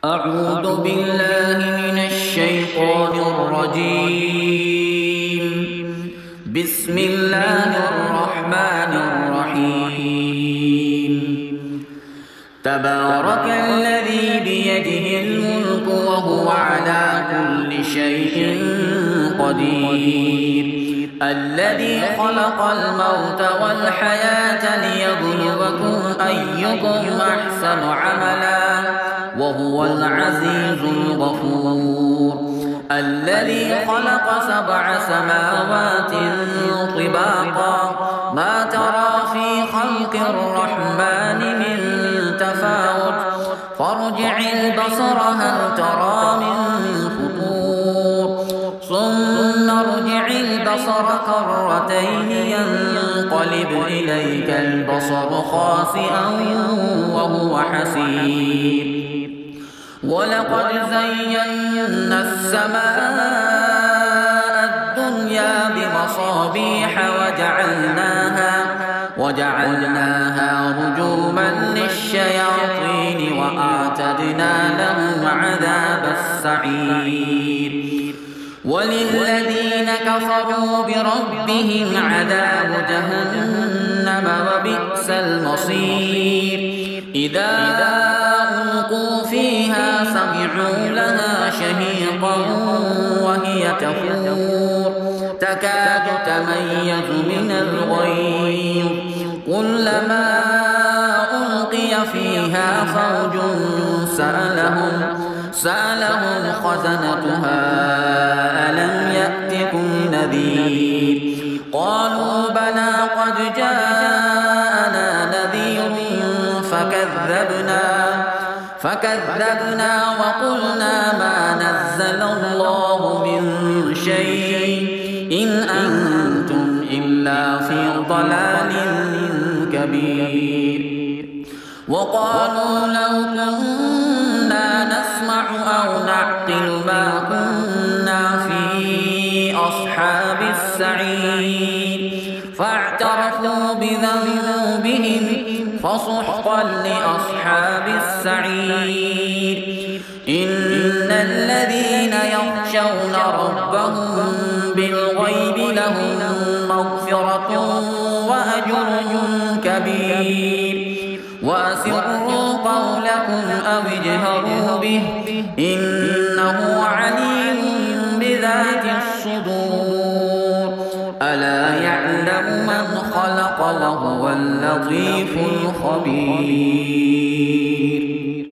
أعوذ بالله من الشيطان الرجيم. بسم الله الرحمن الرحيم. تبارك الذي بيده الملك وهو على كل شيء قدير. الذي خلق الموت والحياة ليبلوكم أيكم أحسن عملا وهو العزيز الغفور. الذي خلق 7 سماوات طباقا ما ترى في خلق الرحمن من تفاوت فارجع البصر هل ترى من فطور ثم ارجع البصر كرتين ينقلب إليك البصر خاسئا وهو حسير. ولقد زينا السماء الدنيا بمصابيح وجعلناها رجوما للشياطين وأعتدنا لهم عذاب السعير. وللذين كفروا بربهم عذاب جهنم وبئس المصير. إذا ألقوا فيها سمعوا لها شهيقا وهي تفور تكاد تميز من الغيظ كلما ألقي فيها فوج سألهم خزنتها ألم يأتكم نذير قالوا بلى قد جاءنا نذير فكذبنا وقلنا ما نزل الله من شيء إن أنتم إلا في ضلال كبير. وقالوا لو كنا نسمع أو نعقل ما كنا في أصحاب السعير فاعترفوا بذنوبهم فسحقا لأصحاب السعير. إن الذين يخشون ربهم بالغيب لهم مغفرة وأجر كبير. وأسروا قولكم أو اجهروا به إنه عليم بذات الصدور. ألا يعلم من خلق وهو اللطيف الخبير.